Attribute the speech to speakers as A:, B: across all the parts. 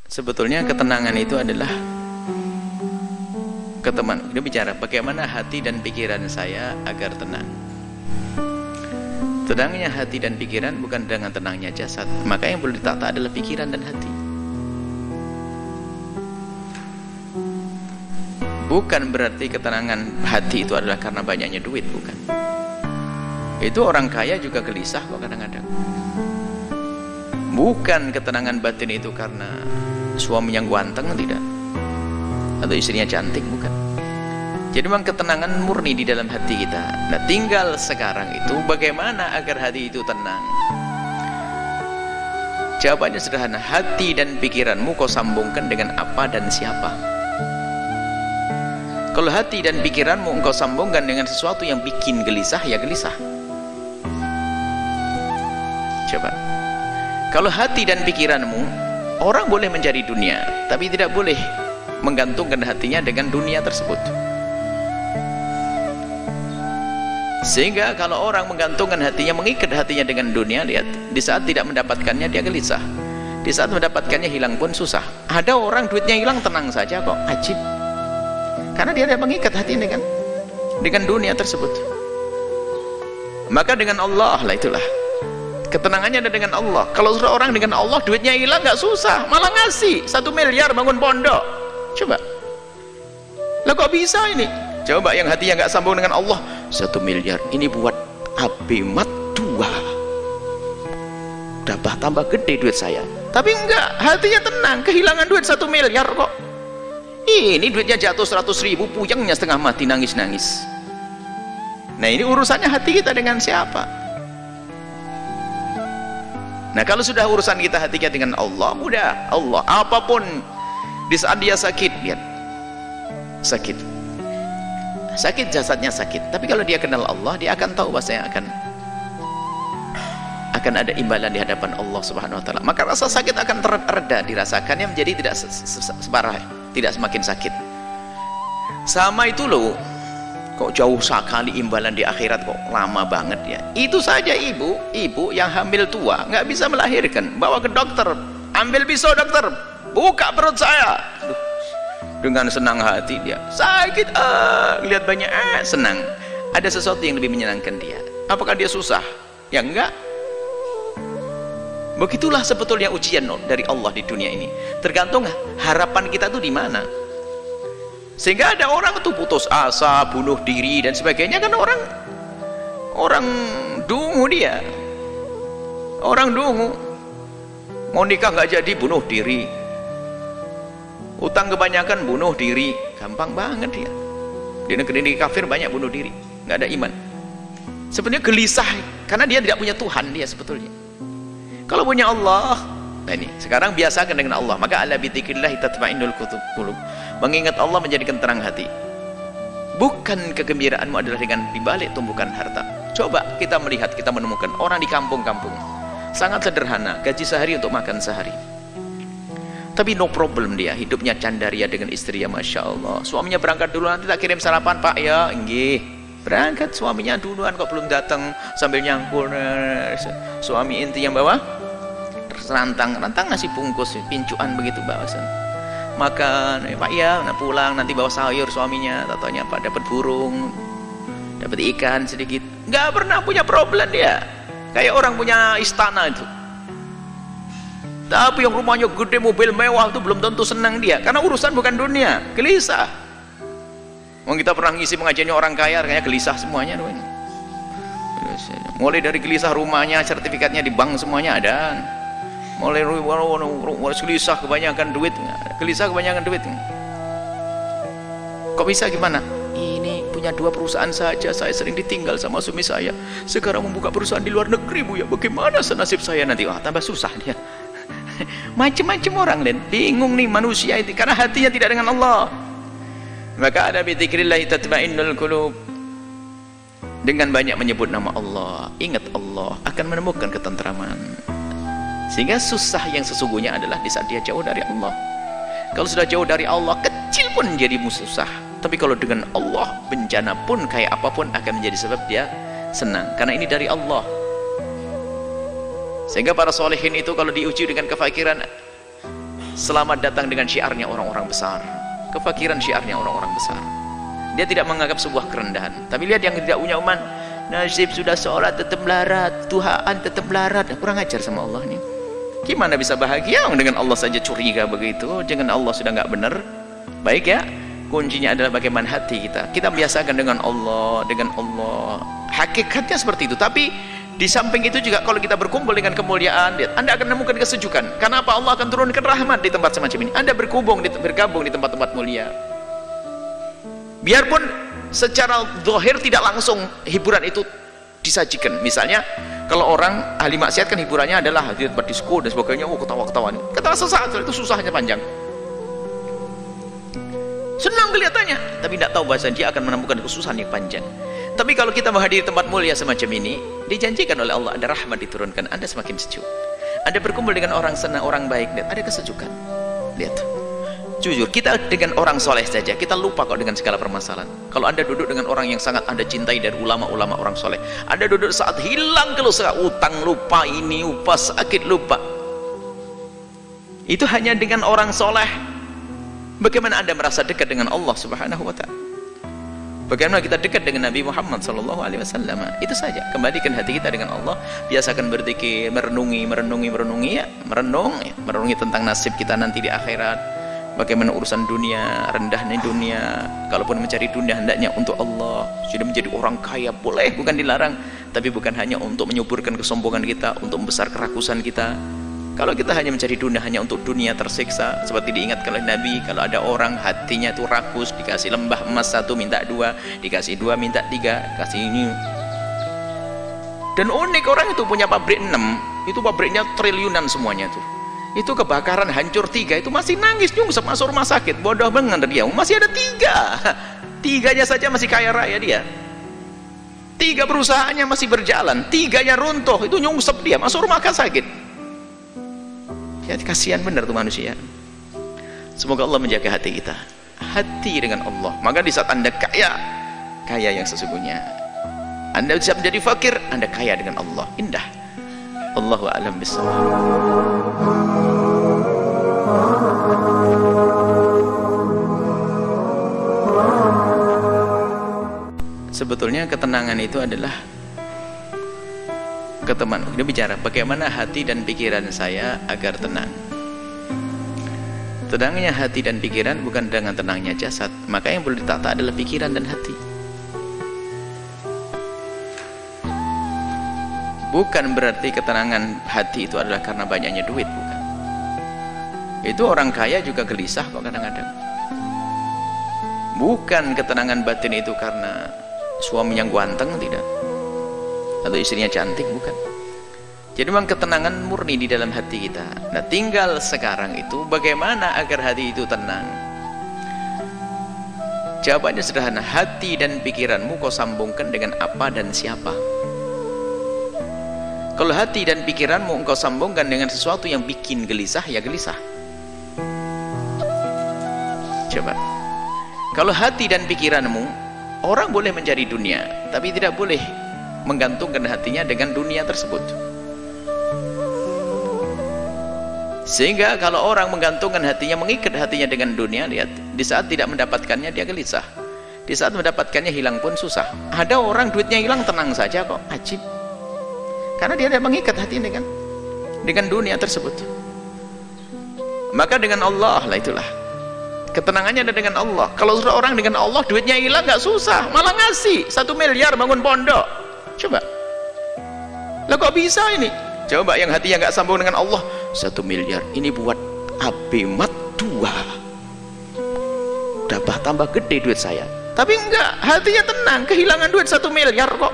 A: Sebetulnya ketenangan itu adalah dia bicara bagaimana hati dan pikiran saya agar tenang. Tenangnya hati dan pikiran bukan dengan tenangnya jasad. Maka yang perlu ditata adalah pikiran dan hati. Bukan berarti ketenangan hati itu adalah karena banyaknya duit, bukan. Itu orang kaya juga gelisah kok kadang-kadang. Bukan ketenangan batin itu karena suaminya ganteng, tidak, atau istrinya cantik, bukan. Jadi memang ketenangan murni di dalam hati kita. Nah, tinggal sekarang itu bagaimana agar hati itu tenang. Jawabannya sederhana, hati dan pikiranmu kau sambungkan dengan apa dan siapa. Kalau hati dan pikiranmu engkau sambungkan dengan sesuatu yang bikin gelisah, ya gelisah. Coba, kalau hati dan pikiranmu, orang boleh mencari dunia, tapi tidak boleh menggantungkan hatinya dengan dunia tersebut. Sehingga kalau orang menggantungkan hatinya, mengikat hatinya dengan dunia, lihat, di saat tidak mendapatkannya dia gelisah, di saat mendapatkannya hilang pun susah. Ada orang duitnya hilang tenang saja kok, ajib, karena dia tidak mengikat hatinya dengan dunia tersebut. Maka dengan Allah lah, itulah ketenangannya ada dengan Allah. Kalau sudah orang dengan Allah, duitnya hilang nggak susah, malah ngasih 1 miliar bangun pondok. Coba, lah kok bisa ini? Coba yang hatinya nggak sambung dengan Allah, 1 miliar ini buat abimat 2, tambah gede duit saya. Tapi enggak, hatinya tenang, kehilangan duit 1 miliar kok. Ini duitnya jatuh 100.000, puyengnya setengah mati, nangis-nangis. Nah, ini urusannya hati kita dengan siapa? Nah, kalau sudah urusan kita hati kita dengan Allah, udah Allah. Apapun di saat dia sakit, lihat, sakit jasadnya sakit, tapi kalau dia kenal Allah, dia akan tahu bahwasanya akan ada imbalan di hadapan Allah Subhanahu wa taala. Maka rasa sakit akan terreda dirasakannya, menjadi tidak separah, tidak semakin sakit. Sama itu loh, kok jauh sekali imbalan di akhirat, kok lama banget ya. Itu saja ibu yang hamil tua nggak bisa melahirkan, bawa ke dokter, ambil pisau dokter, buka perut saya. Aduh, dengan senang hati dia sakit, lihat banyak, senang. Ada sesuatu yang lebih menyenangkan dia. Apakah dia susah? Ya enggak. Begitulah sebetulnya ujian dari Allah di dunia ini, tergantung harapan kita tuh di mana. Sehingga ada orang tuh putus asa, bunuh diri dan sebagainya, kan orang dungu, dia orang dungu, mau nikah nggak jadi bunuh diri, utang kebanyakan bunuh diri, gampang banget dia. Di negeri kafir banyak bunuh diri, nggak ada iman. Sebenarnya gelisah karena dia tidak punya Tuhan dia sebetulnya. Kalau punya Allah, nah ini sekarang biasakan dengan Allah. Maka ala bidzikrillah tatma'innul qulub. Mengingat Allah menjadikan terang hati. Bukan kegembiraanmu adalah dengan dibalik tumbukan harta. Coba kita melihat, kita menemukan orang di kampung-kampung sangat sederhana, gaji sehari untuk makan sehari, tapi no problem, dia hidupnya candaria dengan istri, ya Masya Allah. Suaminya berangkat dulu, nanti tak kirim sarapan Pak ya. Enggih, berangkat suaminya duluan kok, belum datang, sambil nyangkul. Suami inti yang bawa rantang nasi bungkus, pincuan begitu bawasan. Makan, Pak ya, nah pulang nanti bawa sayur suaminya, tatanya Pak dapat burung, dapat ikan sedikit. Nggak pernah punya problem dia, kayak orang punya istana itu. Tapi yang rumahnya gede, mobil mewah itu belum tentu senang dia, karena urusan bukan dunia, gelisah. Kita pernah ngisi pengajiannya orang kaya, kayaknya gelisah semuanya. Mulai dari gelisah rumahnya, sertifikatnya di bank semuanya ada. Mulai gelisah kebanyakan duit, gelisah kebanyakan duit. Kok bisa, gimana? Ini punya 2 perusahaan saja, saya sering ditinggal sama suami saya. Sekarang membuka perusahaan di luar negeri, Bu ya. Bagaimana senasib saya nanti? Wah, tambah susah dia. Macam-macam orang, dan bingung nih manusia itu karena hatinya tidak dengan Allah. Maka ada bidzikrillah tatma'innul qulub. Dengan banyak menyebut nama Allah, ingat Allah, akan menemukan ketentraman. Sehingga susah yang sesungguhnya adalah di saat dia jauh dari Allah. Kalau sudah jauh dari Allah, kecil pun jadi susah. Tapi kalau dengan Allah, bencana pun kayak apapun akan menjadi sebab dia senang, karena ini dari Allah. Sehingga para solehin itu kalau diuji dengan kefakiran, selamat datang dengan syiarnya orang-orang besar, kefakiran syiarnya orang-orang besar. Dia tidak menganggap sebuah kerendahan. Tapi lihat yang tidak punya iman, nasib sudah sholat tetap melarat, Tuhan tetap melarat. Kurang ajar sama Allah nih. Gimana bisa bahagia dengan Allah saja curiga begitu? Jangan Allah sudah nggak benar. Baik ya, kuncinya adalah bagaimana hati kita. Kita biasakan dengan Allah, dengan Allah. Hakikatnya seperti itu. Tapi di samping itu juga kalau kita berkumpul dengan kemuliaan, Anda akan menemukan kesejukan. Karena apa? Allah akan turunkan rahmat di tempat semacam ini. Anda bergabung di tempat-tempat mulia. Biarpun secara zahir tidak langsung hiburan itu disajikan. Misalnya kalau orang ahli maksiat kan hiburannya adalah hadir tempat disko dan sebagainya, ketawa-ketawa. Kata sesaat itu susahnya panjang. Senang kelihatannya, tapi tidak tahu bahasa dia akan menemukan kesusahan yang panjang. Tapi kalau kita menghadiri tempat mulia semacam ini, dijanjikan oleh Allah ada rahmat diturunkan, Anda semakin sejuk. Anda berkumpul dengan orang senang, orang baik, dan ada kesejukan. Lihat, jujur, kita dengan orang soleh saja, kita lupa kok dengan segala permasalahan. Kalau Anda duduk dengan orang yang sangat Anda cintai dari ulama-ulama orang soleh, Anda duduk saat hilang keluh utang lupa, ini lupa, sakit lupa. Itu hanya dengan orang soleh. Bagaimana Anda merasa dekat dengan Allah Subhanahu wa Ta'ala? Bagaimana kita dekat dengan Nabi Muhammad SAW? Itu saja. Kembalikan hati kita dengan Allah. Biasakan berzikir, merenungi ya, merenungi tentang nasib kita nanti di akhirat. Bagaimana urusan dunia, rendahnya dunia. Kalaupun mencari dunia hendaknya untuk Allah. Sudah menjadi orang kaya boleh, bukan dilarang. Tapi bukan hanya untuk menyuburkan kesombongan kita, untuk membesar kerakusan kita. Kalau kita hanya mencari dunia hanya untuk dunia tersiksa, seperti diingatkan oleh Nabi, kalau ada orang hatinya itu rakus, dikasih lembah emas 1 minta 2, dikasih 2 minta 3, kasih ini. Dan unik, orang itu punya pabrik 6, itu pabriknya triliunan semuanya tuh. Itu kebakaran hancur 3, itu masih nangis nyungsep masuk rumah sakit. Bodoh banget dia, masih ada 3. 3-nya saja masih kaya raya dia. 3 perusahaannya masih berjalan, 3-nya runtuh, itu nyungsep dia masuk rumah sakit. Ya, kasihan benar tuh manusia. Semoga Allah menjaga hati kita, hati dengan Allah. Maka di saat Anda kaya yang sesungguhnya, Anda bisa menjadi fakir, Anda kaya dengan Allah. Indah. Allahu a'lam bishawab. Sebetulnya ketenangan itu adalah dia bicara bagaimana hati dan pikiran saya agar tenang. Tenangnya hati dan pikiran bukan dengan tenangnya jasad. Maka yang perlu ditata adalah pikiran dan hati. Bukan berarti ketenangan hati itu adalah karena banyaknya duit, bukan. Itu orang kaya juga gelisah kok kadang-kadang. Bukan ketenangan batin itu karena suami yang ganteng, tidak, atau istrinya cantik, bukan. Jadi memang ketenangan murni di dalam hati kita. Nah, tinggal sekarang itu bagaimana agar hati itu tenang. Jawabannya sederhana, hati dan pikiranmu kau sambungkan dengan apa dan siapa. Kalau hati dan pikiranmu engkau sambungkan dengan sesuatu yang bikin gelisah, ya gelisah. Coba, kalau hati dan pikiranmu, orang boleh mencari dunia, tapi tidak boleh menggantungkan hatinya dengan dunia tersebut. Sehingga kalau orang menggantungkan hatinya, mengikat hatinya dengan dunia, lihat, di saat tidak mendapatkannya dia gelisah, di saat mendapatkannya hilang pun susah. Ada orang duitnya hilang tenang saja kok, ajib, karena dia tidak mengikat hatinya dengan dunia tersebut. Maka dengan Allah lah, itulah ketenangannya ada dengan Allah. Kalau sudah orang dengan Allah, duitnya hilang nggak susah, malah ngasih 1 miliar bangun pondok. Coba, lah kok bisa ini? Coba yang hatinya nggak sambung dengan Allah, 1 miliar ini buat abimat 2, udah tambah gede duit saya. Tapi enggak, hatinya tenang, kehilangan duit 1 miliar kok.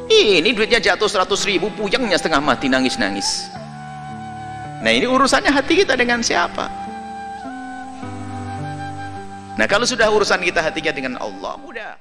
A: Ini duitnya jatuh 100.000, puyengnya setengah mati, nangis-nangis. Nah, ini urusannya hati kita dengan siapa. Nah, kalau sudah urusan kita hatinya dengan Allah, udah.